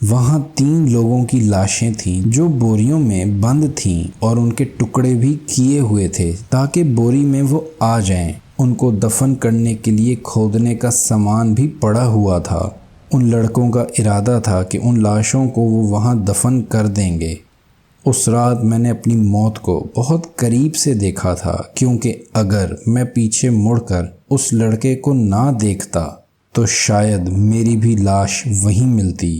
وہاں 3 لوگوں کی لاشیں تھیں جو بوریوں میں بند تھیں اور ان کے ٹکڑے بھی کیے ہوئے تھے تاکہ بوری میں وہ آ جائیں۔ ان کو دفن کرنے کے لیے کھودنے کا سامان بھی پڑا ہوا تھا۔ ان لڑکوں کا ارادہ تھا کہ ان لاشوں کو وہ وہاں دفن کر دیں گے۔ اس رات میں نے اپنی موت کو بہت قریب سے دیکھا تھا، کیونکہ اگر میں پیچھے مڑ کر اس لڑکے کو نہ دیکھتا تو شاید میری بھی لاش وہیں ملتی۔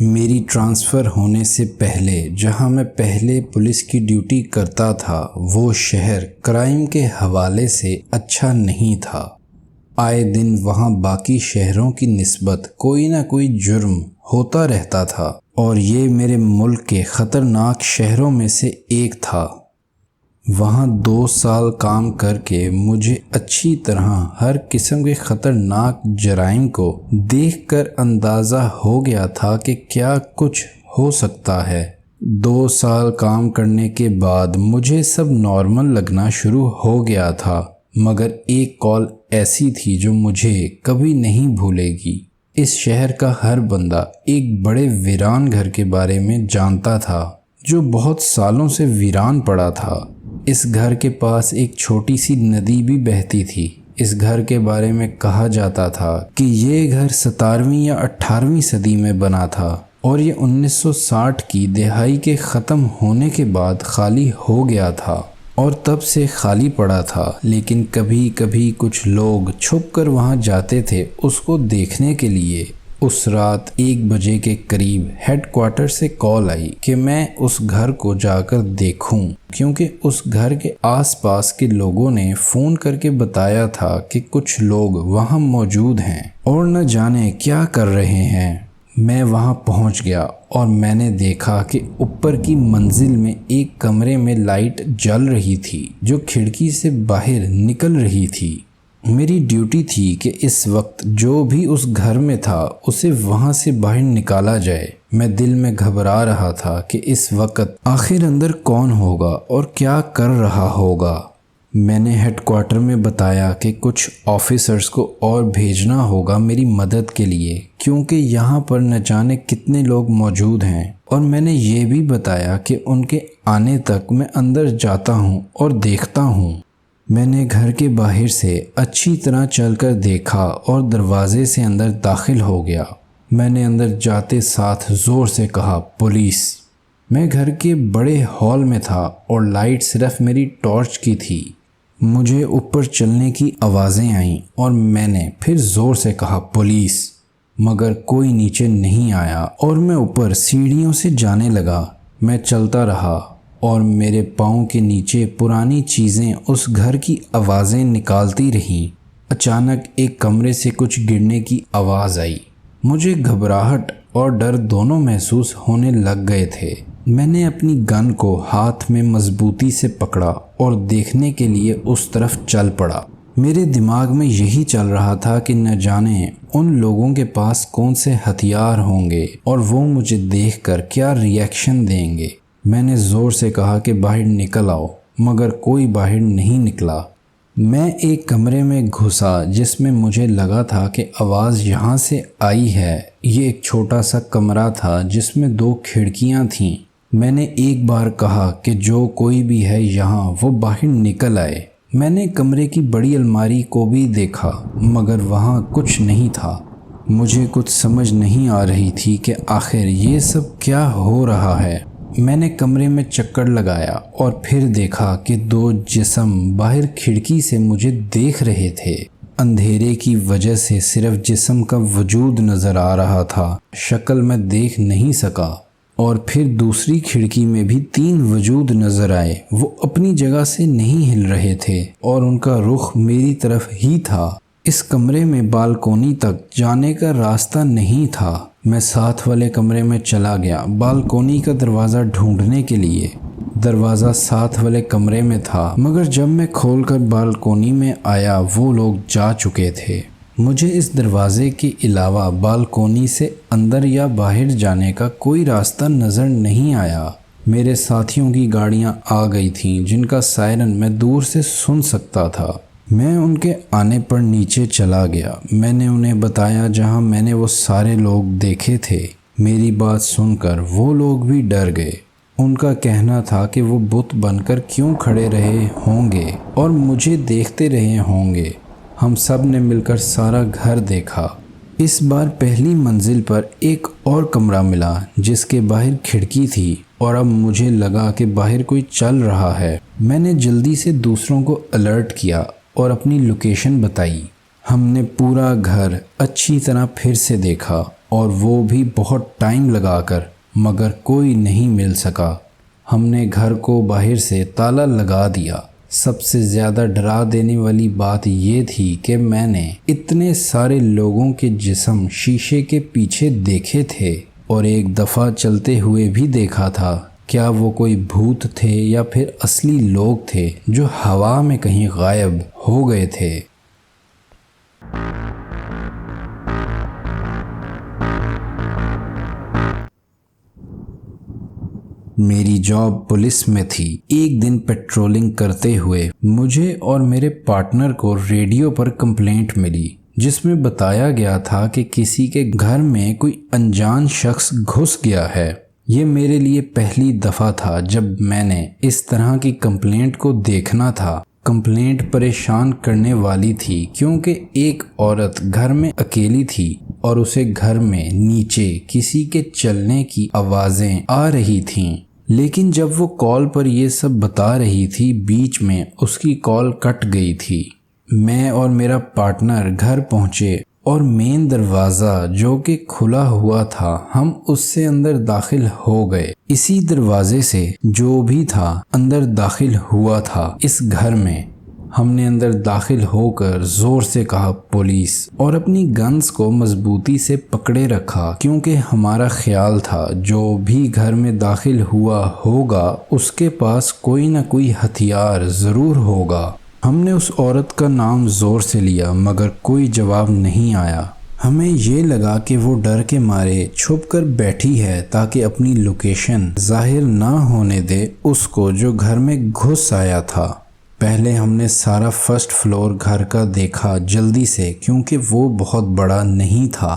میری ٹرانسفر ہونے سے پہلے جہاں میں پہلے پولیس کی ڈیوٹی کرتا تھا وہ شہر کرائم کے حوالے سے اچھا نہیں تھا۔ آئے دن وہاں باقی شہروں کی نسبت کوئی نہ کوئی جرم ہوتا رہتا تھا اور یہ میرے ملک کے خطرناک شہروں میں سے ایک تھا۔ وہاں 2 سال کام کر کے مجھے اچھی طرح ہر قسم کے خطرناک جرائم کو دیکھ کر اندازہ ہو گیا تھا کہ کیا کچھ ہو سکتا ہے۔ 2 سال کام کرنے کے بعد مجھے سب نارمل لگنا شروع ہو گیا تھا، مگر ایک کال ایسی تھی جو مجھے کبھی نہیں بھولے گی۔ اس شہر کا ہر بندہ ایک بڑے ویران گھر کے بارے میں جانتا تھا جو بہت سالوں سے ویران پڑا تھا۔ اس گھر کے پاس ایک چھوٹی سی ندی بھی بہتی تھی۔ اس گھر کے بارے میں کہا جاتا تھا کہ یہ گھر 17ویں یا 18ویں صدی میں بنا تھا اور یہ 1960 کی دہائی کے ختم ہونے کے بعد خالی ہو گیا تھا اور تب سے خالی پڑا تھا، لیکن کبھی کبھی کچھ لوگ چھپ کر وہاں جاتے تھے اس کو دیکھنے کے لیے۔ اس رات 1 بجے کے قریب ہیڈ کوارٹر سے کال آئی کہ میں اس گھر کو جا کر دیکھوں، کیونکہ اس گھر کے آس پاس کے لوگوں نے فون کر کے بتایا تھا کہ کچھ لوگ وہاں موجود ہیں اور نہ جانے کیا کر رہے ہیں۔ میں وہاں پہنچ گیا اور میں نے دیکھا کہ اوپر کی منزل میں ایک کمرے میں لائٹ جل رہی تھی جو کھڑکی سے باہر نکل رہی تھی۔ میری ڈیوٹی تھی کہ اس وقت جو بھی اس گھر میں تھا اسے وہاں سے باہر نکالا جائے۔ میں دل میں گھبرا رہا تھا کہ اس وقت آخر اندر کون ہوگا اور کیا کر رہا ہوگا۔ میں نے ہیڈ کوارٹر میں بتایا کہ کچھ آفیسرز کو اور بھیجنا ہوگا میری مدد کے لیے، کیونکہ یہاں پر نہ جانے کتنے لوگ موجود ہیں، اور میں نے یہ بھی بتایا کہ ان کے آنے تک میں اندر جاتا ہوں اور دیکھتا ہوں۔ میں نے گھر کے باہر سے اچھی طرح چل کر دیکھا اور دروازے سے اندر داخل ہو گیا۔ میں نے اندر جاتے ساتھ زور سے کہا، پولیس۔ میں گھر کے بڑے ہال میں تھا اور لائٹ صرف میری ٹارچ کی تھی۔ مجھے اوپر چلنے کی آوازیں آئیں اور میں نے پھر زور سے کہا، پولیس، مگر کوئی نیچے نہیں آیا اور میں اوپر سیڑھیوں سے جانے لگا۔ میں چلتا رہا اور میرے پاؤں کے نیچے پرانی چیزیں اس گھر کی آوازیں نکالتی رہیں۔ اچانک ایک کمرے سے کچھ گرنے کی آواز آئی۔ مجھے گھبراہٹ اور ڈر دونوں محسوس ہونے لگ گئے تھے۔ میں نے اپنی گن کو ہاتھ میں مضبوطی سے پکڑا اور دیکھنے کے لیے اس طرف چل پڑا۔ میرے دماغ میں یہی چل رہا تھا کہ نہ جانے ان لوگوں کے پاس کون سے ہتھیار ہوں گے اور وہ مجھے دیکھ کر کیا ری ایکشن دیں گے۔ میں نے زور سے کہا کہ باہر نکل آؤ، مگر کوئی باہر نہیں نکلا۔ میں ایک کمرے میں گھسا جس میں مجھے لگا تھا کہ آواز یہاں سے آئی ہے۔ یہ ایک چھوٹا سا کمرہ تھا جس میں 2 کھڑکیاں تھیں۔ میں نے ایک بار کہا کہ جو کوئی بھی ہے یہاں وہ باہر نکل آئے۔ میں نے کمرے کی بڑی الماری کو بھی دیکھا، مگر وہاں کچھ نہیں تھا۔ مجھے کچھ سمجھ نہیں آ رہی تھی کہ آخر یہ سب کیا ہو رہا ہے۔ میں نے کمرے میں چکر لگایا اور پھر دیکھا کہ 2 جسم باہر کھڑکی سے مجھے دیکھ رہے تھے۔ اندھیرے کی وجہ سے صرف جسم کا وجود نظر آ رہا تھا، شکل میں دیکھ نہیں سکا۔ اور پھر دوسری کھڑکی میں بھی 3 وجود نظر آئے۔ وہ اپنی جگہ سے نہیں ہل رہے تھے اور ان کا رخ میری طرف ہی تھا۔ اس کمرے میں بالکونی تک جانے کا راستہ نہیں تھا۔ میں ساتھ والے کمرے میں چلا گیا بالکونی کا دروازہ ڈھونڈنے کے لیے۔ دروازہ ساتھ والے کمرے میں تھا، مگر جب میں کھول کر بالکونی میں آیا وہ لوگ جا چکے تھے۔ مجھے اس دروازے کے علاوہ بالکونی سے اندر یا باہر جانے کا کوئی راستہ نظر نہیں آیا۔ میرے ساتھیوں کی گاڑیاں آ گئی تھیں جن کا سائرن میں دور سے سن سکتا تھا۔ میں ان کے آنے پر نیچے چلا گیا۔ میں نے انہیں بتایا جہاں میں نے وہ سارے لوگ دیکھے تھے۔ میری بات سن کر وہ لوگ بھی ڈر گئے۔ ان کا کہنا تھا کہ وہ بت بن کر کیوں کھڑے رہے ہوں گے اور مجھے دیکھتے رہے ہوں گے۔ ہم سب نے مل کر سارا گھر دیکھا۔ اس بار پہلی منزل پر ایک اور کمرہ ملا جس کے باہر کھڑکی تھی، اور اب مجھے لگا کہ باہر کوئی چل رہا ہے۔ میں نے جلدی سے دوسروں کو الرٹ کیا اور اپنی لوکیشن بتائی۔ ہم نے پورا گھر اچھی طرح پھر سے دیکھا، اور وہ بھی بہت ٹائم لگا کر، مگر کوئی نہیں مل سکا۔ ہم نے گھر کو باہر سے تالا لگا دیا۔ سب سے زیادہ ڈرا دینے والی بات یہ تھی کہ میں نے اتنے سارے لوگوں کے جسم شیشے کے پیچھے دیکھے تھے، اور ایک دفعہ چلتے ہوئے بھی دیکھا تھا۔ کیا وہ کوئی بھوت تھے یا پھر اصلی لوگ تھے جو ہوا میں کہیں غائب ہو گئے تھے؟ میری جاب پولیس میں تھی۔ ایک دن پیٹرولنگ کرتے ہوئے مجھے اور میرے پارٹنر کو ریڈیو پر کمپلینٹ ملی، جس میں بتایا گیا تھا کہ کسی کے گھر میں کوئی انجان شخص گھس گیا ہے۔ یہ میرے لیے پہلی دفعہ تھا جب میں نے اس طرح کی کمپلینٹ کو دیکھنا تھا۔ کمپلینٹ پریشان کرنے والی تھی کیونکہ ایک عورت گھر میں اکیلی تھی اور اسے گھر میں نیچے کسی کے چلنے کی آوازیں آ رہی تھیں۔ لیکن جب وہ کال پر یہ سب بتا رہی تھی، بیچ میں اس کی کال کٹ گئی تھی۔ میں اور میرا پارٹنر گھر پہنچے اور مین دروازہ جو کہ کھلا ہوا تھا، ہم اس سے اندر داخل ہو گئے۔ اسی دروازے سے جو بھی تھا اندر داخل ہوا تھا اس گھر میں۔ ہم نے اندر داخل ہو کر زور سے کہا پولیس، اور اپنی گنز کو مضبوطی سے پکڑے رکھا کیونکہ ہمارا خیال تھا جو بھی گھر میں داخل ہوا ہوگا اس کے پاس کوئی نہ کوئی ہتھیار ضرور ہوگا۔ ہم نے اس عورت کا نام زور سے لیا مگر کوئی جواب نہیں آیا۔ ہمیں یہ لگا کہ وہ ڈر کے مارے چھپ کر بیٹھی ہے تاکہ اپنی لوکیشن ظاہر نہ ہونے دے اس کو جو گھر میں گھس آیا تھا۔ پہلے ہم نے سارا فرسٹ فلور گھر کا دیکھا جلدی سے کیونکہ وہ بہت بڑا نہیں تھا۔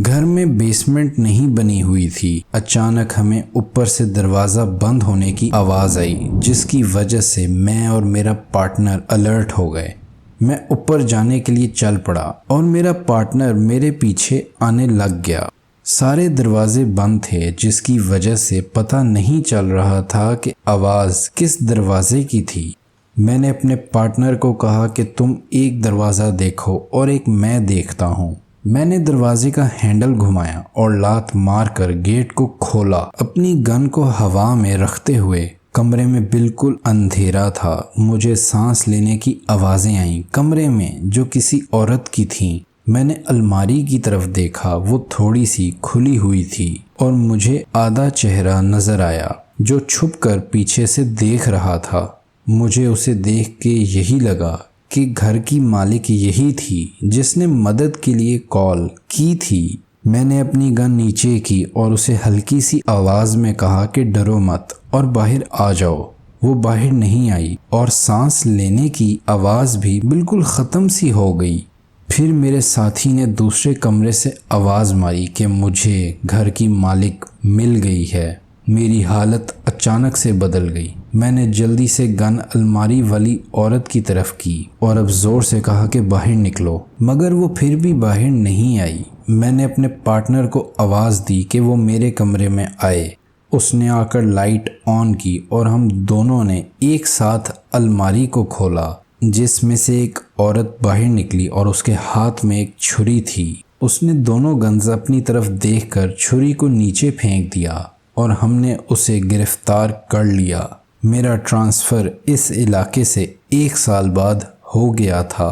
گھر میں بیسمنٹ نہیں بنی ہوئی تھی۔ اچانک ہمیں اوپر سے دروازہ بند ہونے کی آواز آئی، جس کی وجہ سے میں اور میرا پارٹنر الرٹ ہو گئے۔ میں اوپر جانے کے لیے چل پڑا اور میرا پارٹنر میرے پیچھے آنے لگ گیا۔ سارے دروازے بند تھے جس کی وجہ سے پتہ نہیں چل رہا تھا کہ آواز کس دروازے کی تھی۔ میں نے اپنے پارٹنر کو کہا کہ تم ایک دروازہ دیکھو اور ایک میں دیکھتا ہوں۔ میں نے دروازے کا ہینڈل گھمایا اور لات مار کر گیٹ کو کھولا، اپنی گن کو ہوا میں رکھتے ہوئے۔ کمرے میں بالکل اندھیرا تھا۔ مجھے سانس لینے کی آوازیں آئیں کمرے میں جو کسی عورت کی تھیں۔ میں نے الماری کی طرف دیکھا، وہ تھوڑی سی کھلی ہوئی تھی اور مجھے آدھا چہرہ نظر آیا جو چھپ کر پیچھے سے دیکھ رہا تھا۔ مجھے اسے دیکھ کے یہی لگا کہ گھر کی مالک یہی تھی جس نے مدد کے لیے کال کی تھی۔ میں نے اپنی گن نیچے کی اور اسے ہلکی سی آواز میں کہا کہ ڈرو مت اور باہر آ جاؤ۔ وہ باہر نہیں آئی اور سانس لینے کی آواز بھی بالکل ختم سی ہو گئی۔ پھر میرے ساتھی نے دوسرے کمرے سے آواز ماری کہ مجھے گھر کی مالک مل گئی ہے۔ میری حالت اچانک سے بدل گئی۔ میں نے جلدی سے گن الماری والی عورت کی طرف کی اور اب زور سے کہا کہ باہر نکلو، مگر وہ پھر بھی باہر نہیں آئی۔ میں نے اپنے پارٹنر کو آواز دی کہ وہ میرے کمرے میں آئے۔ اس نے آ کر لائٹ آن کی اور ہم دونوں نے ایک ساتھ الماری کو کھولا، جس میں سے ایک عورت باہر نکلی اور اس کے ہاتھ میں ایک چھری تھی۔ اس نے دونوں گنز اپنی طرف دیکھ کر چھری کو نیچے پھینک دیا اور ہم نے اسے گرفتار کر لیا۔ میرا ٹرانسفر اس علاقے سے 1 سال بعد ہو گیا تھا۔